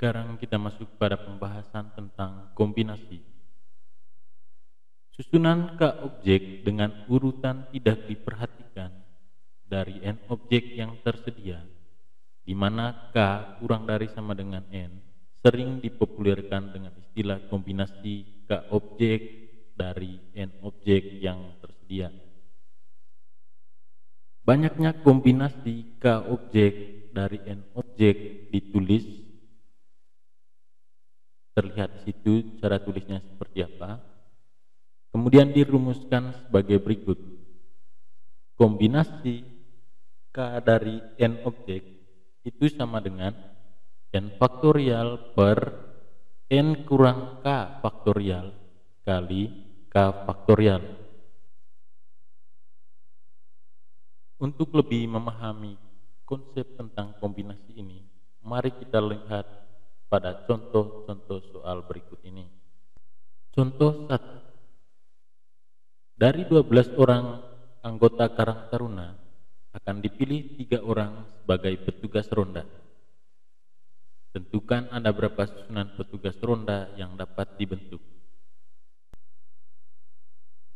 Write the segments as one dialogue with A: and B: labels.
A: Sekarang kita masuk pada pembahasan tentang kombinasi. Susunan K objek dengan urutan tidak diperhatikan dari N objek yang tersedia, di mana K kurang dari sama dengan N, sering dipopulerkan dengan istilah kombinasi K objek dari N objek yang tersedia. Banyaknya kombinasi K objek dari N objek ditulis, terlihat di situ cara tulisnya seperti apa. Kemudian dirumuskan sebagai berikut. Kombinasi K dari N objek itu sama dengan N faktorial per N kurang K faktorial kali K faktorial. Untuk lebih memahami konsep tentang kombinasi ini, mari kita lihat pada contoh-contoh soal berikut ini. Contoh 1. Dari 12 orang anggota Karang Taruna akan dipilih 3 orang sebagai petugas ronda. Tentukan ada berapa susunan petugas ronda yang dapat dibentuk.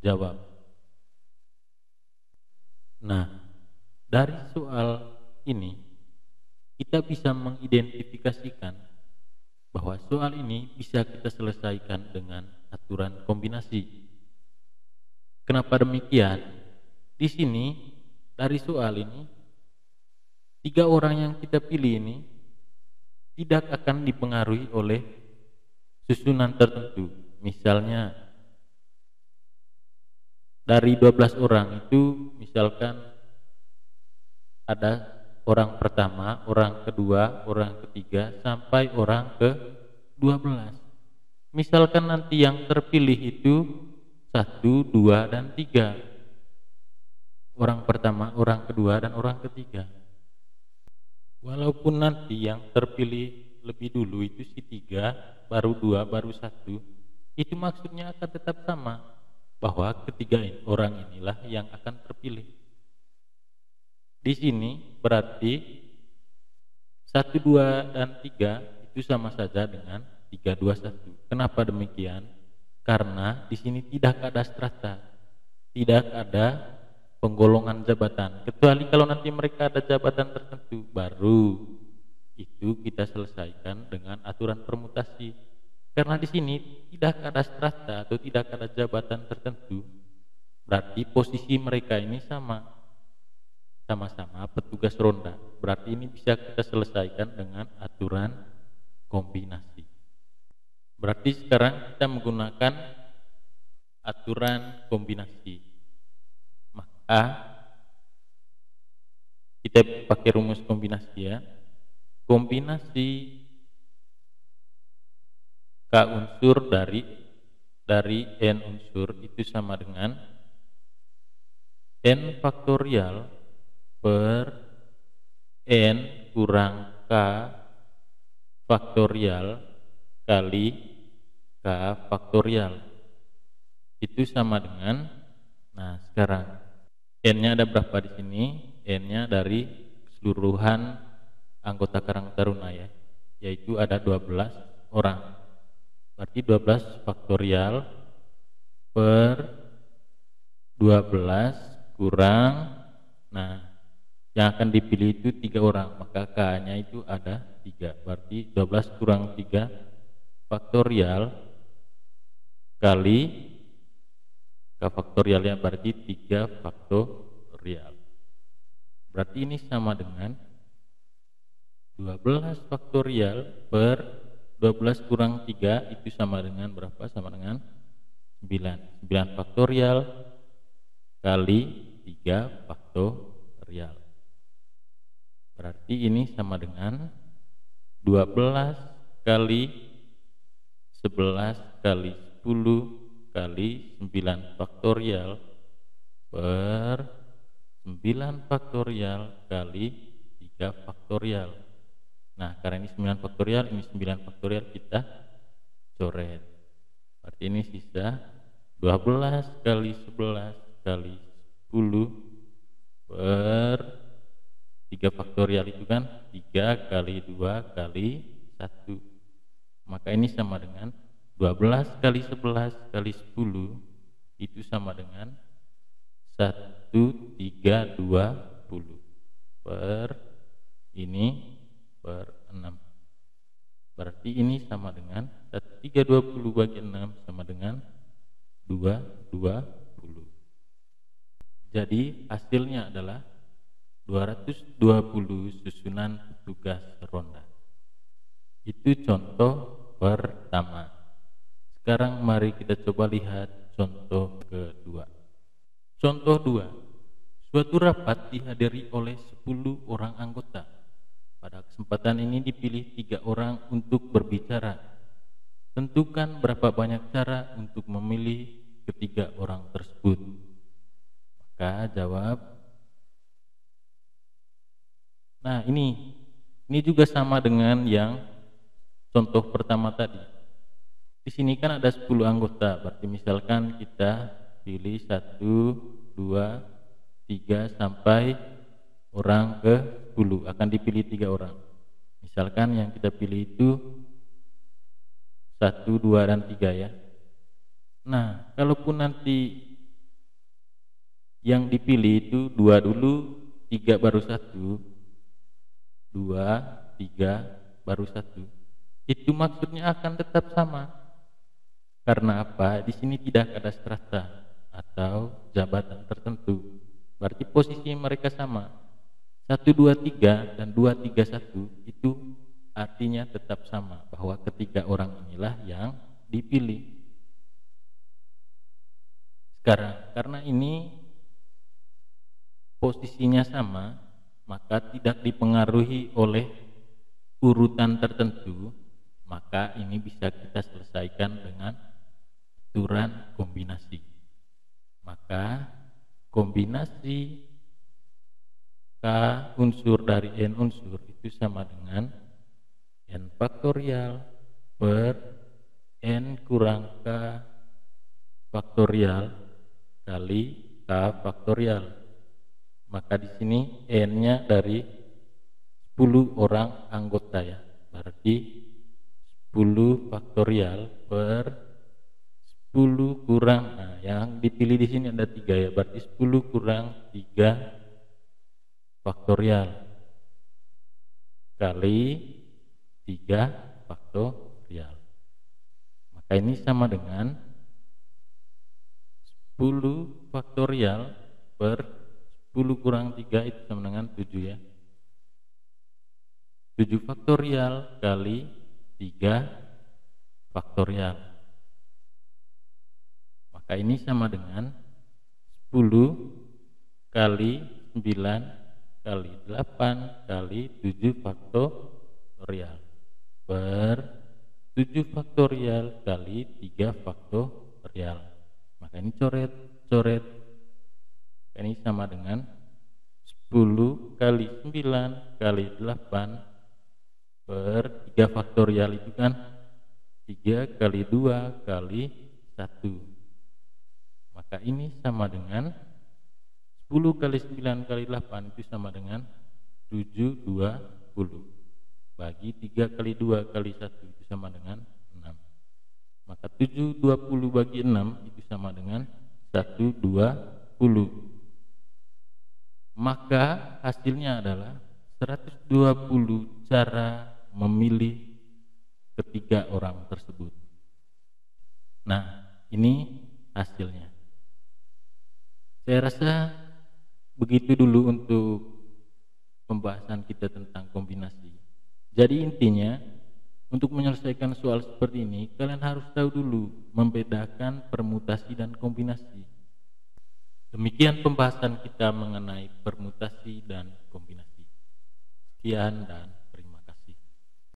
A: Jawab. Nah, dari soal ini kita bisa mengidentifikasikan bahwa soal ini bisa kita selesaikan dengan aturan kombinasi. Kenapa demikian? Di sini dari soal ini 3 orang yang kita pilih ini tidak akan dipengaruhi oleh susunan tertentu. Misalnya dari 12 orang itu misalkan ada orang pertama, orang kedua, orang ketiga sampai orang ke-12. Misalkan nanti yang terpilih itu 1, 2, dan 3. Orang pertama, orang kedua, dan orang ketiga. Walaupun nanti yang terpilih lebih dulu itu si 3, baru 2, baru 1, itu maksudnya akan tetap sama, bahwa ketiga orang inilah yang akan terpilih. Di sini berarti 1, 2, dan 3 itu sama saja dengan 3, 2, 1. Kenapa demikian? Karena di sini tidak ada strata, tidak ada penggolongan jabatan. Kecuali kalau nanti mereka ada jabatan tertentu, baru itu kita selesaikan dengan aturan permutasi. Karena di sini tidak ada strata atau tidak ada jabatan tertentu, berarti posisi mereka ini sama-sama petugas ronda. Berarti ini bisa kita selesaikan dengan aturan kombinasi. Berarti sekarang kita menggunakan aturan kombinasi. Maka kita pakai rumus kombinasi ya. Kombinasi K unsur dari N unsur itu sama dengan N faktorial per N kurang K faktorial kali K faktorial. Itu sama dengan, nah sekarang N-nya ada berapa di sini? N-nya dari keseluruhan anggota Karang Taruna ya, yaitu ada 12 orang. Berarti 12 faktorial per 12 kurang, nah yang akan dipilih itu 3 orang, maka K-nya itu ada 3. Berarti 12 kurang 3 faktorial kali K faktorialnya berarti 3 faktorial. Berarti ini sama dengan 12 faktorial per 12 kurang 3 itu sama dengan berapa? Sama dengan 9. 9 faktorial kali 3 faktorial. Berarti ini sama dengan 12 kali 11 kali 10 kali 9 faktorial per 9 faktorial kali 3 faktorial. Nah, karena ini 9 faktorial, ini 9 faktorial kita coret. Berarti ini sisa 12 kali 11 kali 10 per 3 faktorial itu kan 3 kali 2 kali 1 Maka ini sama dengan 12 kali 11 kali 10 itu sama dengan 1320 per ini per 6. Berarti ini sama dengan 1320 bagi 6 sama dengan 220. Jadi hasilnya adalah 220 susunan petugas ronda. Itu contoh pertama. Sekarang mari kita coba lihat contoh kedua. Contoh 2. Suatu rapat dihadiri oleh 10 orang anggota. Pada kesempatan ini dipilih 3 orang untuk berbicara. Tentukan berapa banyak cara untuk memilih ketiga orang tersebut. Maka jawab. Nah, ini juga sama dengan yang contoh pertama tadi. Di sini kan ada 10 anggota, berarti misalkan kita pilih 1, 2, 3 sampai orang ke 10, akan dipilih 3 orang. Misalkan yang kita pilih itu 1, 2, dan 3 ya. Nah, kalaupun nanti yang dipilih itu 2 dulu, 3 baru 1, 2, 3 baru 1, itu maksudnya akan tetap sama. Karena apa? Di sini tidak ada strata atau jabatan tertentu. Berarti posisi mereka sama. 1, 2, 3 dan 2, 3, 1 itu artinya tetap sama, bahwa ketiga orang inilah yang dipilih. Sekarang karena ini posisinya sama, maka tidak dipengaruhi oleh urutan tertentu, maka ini bisa kita selesaikan dengan aturan kombinasi. Maka kombinasi K unsur dari N unsur itu sama dengan N faktorial per N kurang K faktorial kali K faktorial. Maka di sini N-nya dari 10 orang anggota ya. Berarti 10 faktorial per 10 kurang, nah yang dipilih di sini ada 3 ya. Berarti 10 kurang 3 faktorial kali 3 faktorial. Maka ini sama dengan 10 faktorial per 10 kurang 3 itu sama dengan 7 ya. 7 faktorial kali 3 faktorial. Maka ini sama dengan 10 kali 9 kali 8 kali 7 faktorial per 7 faktorial kali 3 faktorial. Maka ini coret. Ini sama dengan 10 kali 9 kali 8 per 3 faktorial itu kan 3 kali 2 kali 1. Maka ini sama dengan 10 kali 9 kali 8 itu sama dengan 720 bagi 3 kali 2 kali 1 itu sama dengan 6. Maka 720 bagi 6 itu sama dengan 120. Maka hasilnya adalah 120 cara memilih ketiga orang tersebut. Nah, ini hasilnya. Saya rasa begitu dulu untuk pembahasan kita tentang kombinasi. Jadi intinya, untuk menyelesaikan soal seperti ini, kalian harus tahu dulu membedakan permutasi dan kombinasi. Demikian pembahasan kita mengenai permutasi dan kombinasi. Sekian dan